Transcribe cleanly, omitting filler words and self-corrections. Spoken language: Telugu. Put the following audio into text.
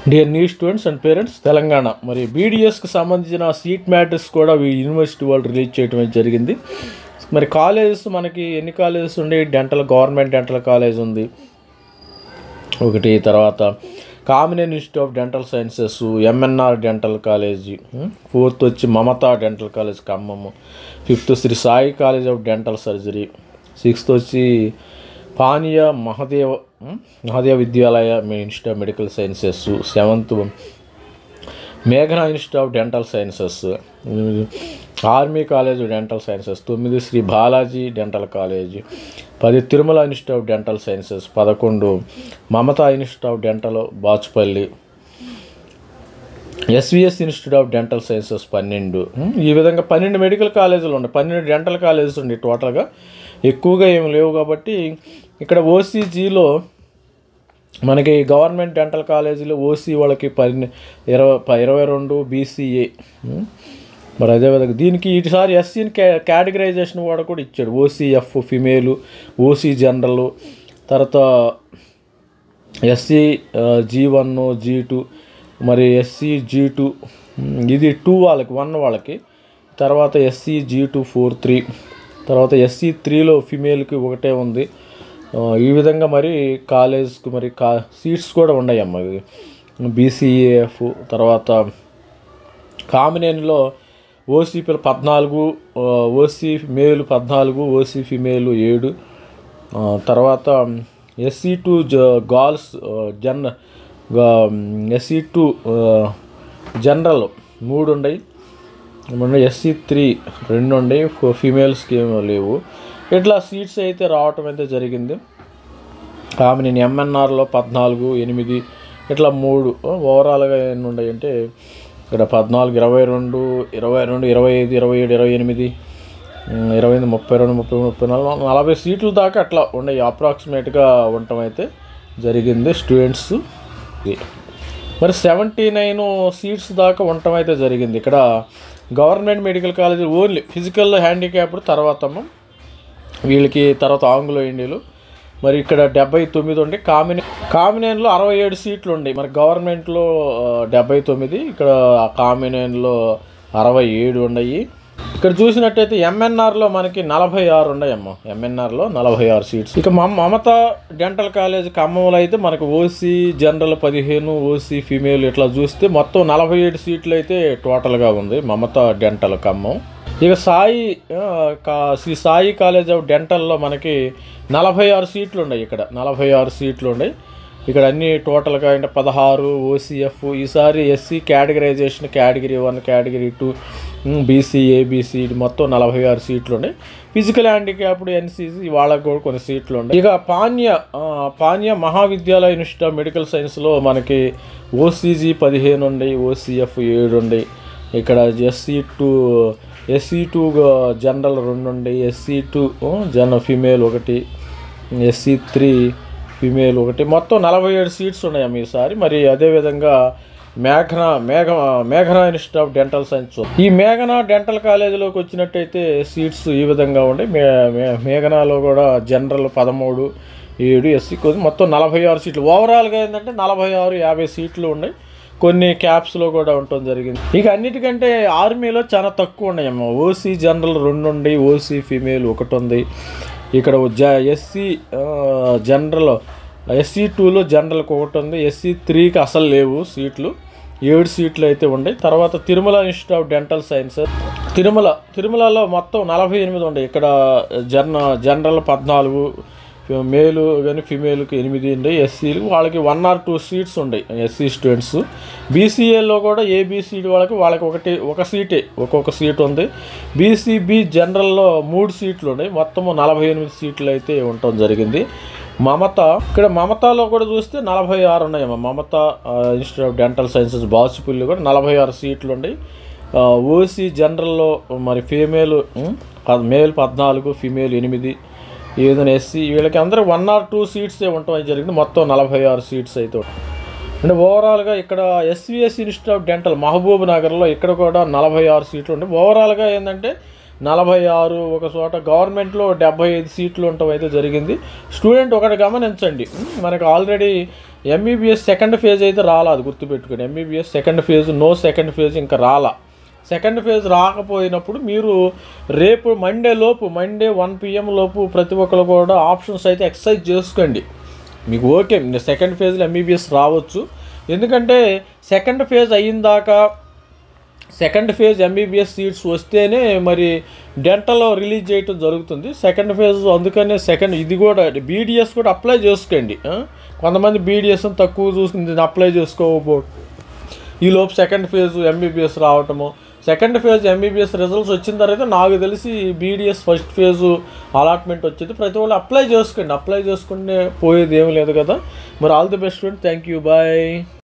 Dear new students and parents, Telangana మరి బీడీఎస్కి సంబంధించిన సీట్ మ్యాట్రిక్స్ కూడా యూనివర్సిటీ వాళ్ళు రిలీజ్ చేయడం జరిగింది. మరి కాలేజెస్ మనకి ఎన్ని కాలేజెస్ ఉండే? గవర్నమెంట్ డెంటల్ కాలేజ్ ఉంది ఒకటి, తర్వాత Kamineni Institute of Dental Sciences, MNR Dental College, fourth వచ్చి Mamata Dental College Khammam, fifth Sri Sai College of Dental Surgery, sixth వచ్చి Panineeya Mahadeva Vidyalaya Institute of Medical Sciences, seventh మేఘనా Institute of Dental Sciences, Army College of Dental Sciences, 9 Sri Balaji Dental College, 10 Tirumala Institute of Dental Sciences, 11 Mamata Institute of Dental Bachupally, SVS institute of Dental Sciences 12. ఈ విధంగా 12 మెడికల్ కాలేజీలు ఉన్నాయి, 12 డెంటల్ కాలేజెస్ ఉన్నాయి టోటల్గా. ఎక్కువగా ఏమి లేవు కాబట్టి ఇక్కడ ఓసీజీలో మనకి గవర్నమెంట్ డెంటల్ కాలేజీలో ఓసీ వాళ్ళకి 22 బీసీఏ. మరి అదేవిధంగా దీనికి ఈసారి ఎస్సీని కేటగరైజేషన్ కూడా ఇచ్చాడు. ఓసీఎఫ్ ఫిమేలు, ఓసీ జనరల్, తర్వాత ఎస్సీ G1 G2, మరి ఎస్సీ G2 ఇది 2 వాళ్ళకి, 1 వాళ్ళకి, తర్వాత ఎస్సీ G2 4 3, తర్వాత ఎస్సీ 3లో ఫిమేల్కి ఒకటే ఉంది. ఈ విధంగా మరి కాలేజ్కి మరి సీట్స్ కూడా ఉన్నాయమ్మ. బీసీఏఎఫ్, తర్వాత కామినేనిలో ఓసీ 14, ఓసీ మేలు 14, ఓసీ ఫిమేలు 7, తర్వాత SC2 గర్ల్స్ SC2 జనరల్ 3 ఉన్నాయి, SC3 2 ఉన్నాయి, ఫీమేల్స్కి ఏమో లేవు. ఇట్లా సీట్స్ అయితే రావటం అయితే జరిగింది. కామినేని ఎంఎన్ఆర్లో 14, 8 ఇట్లా 3. ఓవరాల్గా ఎన్ని ఉన్నాయి అంటే ఇక్కడ 14, 22, 22, 25, 27, 28, 28, 32, 33, 34, 40 సీట్లు దాకా అట్లా ఉన్నాయి అప్రాక్సిమేట్గా ఉండటం అయితే జరిగింది స్టూడెంట్స్. మరి 79 సీట్స్ దాకా ఉండటం అయితే జరిగింది. ఇక్కడ government medical college only physical handicapped, తర్వాత వీళ్ళకి తర్వాత ఆంగ్లో ఇండియలు. మరి ఇక్కడ 79 ఉండి కామినేన్లో 67 సీట్లు ఉన్నాయి. మరి గవర్నమెంట్లో 79, ఇక్కడ కామినేన్లో 67 ఉన్నాయి. ఇక్కడ చూసినట్టయితే ఎంఎన్ఆర్లో మనకి 46 ఉన్నాయమ్మ. ఎంఎన్ఆర్లో 46 సీట్స్. ఇక మమతా డెంటల్ కాలేజ్ ఖమ్మంలో అయితే మనకు ఓసీ జనరల్ 15, ఓసీ ఫీమేల్ ఇట్లా చూస్తే మొత్తం 47 సీట్లు అయితే టోటల్గా ఉంది మమతా డెంటల్ ఖమ్మం. ఇక శ్రీ సాయి కాలేజ్ ఆఫ్ డెంటల్లో మనకి 46 సీట్లు ఉన్నాయి. ఇక్కడ 46 సీట్లు ఉన్నాయి. ఇక్కడ అన్ని టోటల్గా అంటే 16 ఓసీఎఫ్. ఈసారి SC categorisation category 1, category 2, BC, ABC మొత్తం 46 సీట్లు ఉన్నాయి. ఫిజికల్ హ్యాండిక్యాప్డ్ ఎన్సీసీ వాళ్ళకు కూడా కొన్ని సీట్లు ఉన్నాయి. ఇక పాన్య మహావిద్యాలయ ఇన్స్టిట్యూట్ ఆఫ్ మెడికల్ సైన్స్లో మనకి ఓసీజీ 15 ఉన్నాయి, ఓసీఎఫ్ 7 ఉన్నాయి. ఇక్కడ SC2 జనరల్ 2 ఉన్నాయి, SC2 general female 1, SC3 female 1, మొత్తం 47 సీట్స్ ఉన్నాయమ్మ ఈసారి. మరి అదేవిధంగా మేఘనా ఇన్స్టిట్యూట్ ఆఫ్ డెంటల్ సైన్స్. ఈ మేఘనా డెంటల్ కాలేజీలోకి వచ్చినట్టయితే సీట్స్ ఈ విధంగా ఉన్నాయి. మేఘనాలో కూడా జనరల్ 13, 7, ఎస్సీ మొత్తం 46 సీట్లు. ఓవరాల్గా ఏంటంటే 46, 50 సీట్లు ఉన్నాయి. కొన్ని క్యాప్స్లో కూడా ఉండటం జరిగింది. ఇక అన్నిటికంటే ఆర్మీలో చాలా తక్కువ ఉన్నాయమ్మ. ఓసీ జనరల్ 2 ఉంది, ఓసీ ఫిమేల్ 1 ఉంది. ఇక్కడ ఎస్సీ జనరల్ SC2లో జనరల్కి 1 ఉంది, SC3కి అసలు లేవు సీట్లు, 7 సీట్లు అయితే ఉన్నాయి. తర్వాత Tirumala Institute of Dental sciences తిరుమలలో మొత్తం 48 ఉన్నాయి. ఇక్కడ జనరల్ 14, మేలు కానీ ఫిమేల్కి 8 ఉన్నాయి. ఎస్సీలు వాళ్ళకి 1 or 2 సీట్స్ ఉన్నాయి ఎస్సీ స్టూడెంట్స్. బీసీఏలో కూడా ఏబీసీ వాళ్ళకి ఒక సీటే, ఒక్కొక్క సీట్ ఉంది. బీసీబీ జనరల్లో 3 సీట్లు ఉన్నాయి. మొత్తం 48 సీట్లు అయితే ఉండటం జరిగింది. మమతాలో కూడా చూస్తే 46 ఉన్నాయమ్మ. Mamata Institute of Dental Sciences Bachupally కూడా 46 సీట్లు ఉన్నాయి. ఓసీ జనరల్లో మరి మేల్ 14, ఫిమేల్ 8, ఏదైనా ఎస్సీ వీళ్ళకి అందరూ 1 or 2 సీట్సే ఉండటం జరిగింది. మొత్తం 46 సీట్స్ అయితే అంటే ఓవరాల్గా ఇక్కడ ఎస్విఎస్ ఇన్స్టిట్యూట్ ఆఫ్ డెంటల్ మహబూబ్ నగర్లో ఇక్కడ కూడా 46 సీట్లు ఉంటాయి. ఓవరాల్గా ఏంటంటే 46, ఒక చోట గవర్నమెంట్లో 75 సీట్లు ఉండటం అయితే జరిగింది. స్టూడెంట్ ఒకటి గమనించండి, మనకు ఆల్రెడీ ఎంబీబీఎస్ సెకండ్ ఫేజ్ అయితే రాలేదు, గుర్తుపెట్టుకోండి. MBBS second phase, no second phase ఇంకా రాలా. సెకండ్ ఫేజ్ రాకపోయినప్పుడు మీరు రేపు మండే 1 PM లోపు ప్రతి ఒక్కరు కూడా ఆప్షన్స్ అయితే ఎక్సర్సైజ్ చేసుకోండి. మీకు ఓకే సెకండ్ ఫేజ్లో ఎంబీబీఎస్ రావచ్చు, ఎందుకంటే సెకండ్ ఫేజ్ అయ్యిందాకా సెకండ్ ఫేజ్ ఎంబీబీఎస్ సీట్స్ వస్తేనే మరి డెంటల్లో రిలీజ్ చేయటం జరుగుతుంది. సెకండ్ ఫేజ్ అందుకనే ఇది కూడా బీడీఎస్ కూడా అప్లై చేసుకోండి. కొంతమంది బీడీఎస్ తక్కువ చూసుకుని అప్లై చేసుకోకపో ఈలోపు సెకండ్ ఫేజ్ ఎంబీబీఎస్ రావటము. సెకండ్ ఫేజ్ ఎంబీబీఎస్ రిజల్ట్స్ వచ్చిన తర్వాత నాకు తెలిసి బీడీఎస్ ఫస్ట్ ఫేజ్ అలాట్మెంట్ వచ్చేది. ప్రతి వాళ్ళు అప్లై చేసుకుంటే పోయేది ఏమీ లేదు కదా. మరి all the best friend, thank you, bye.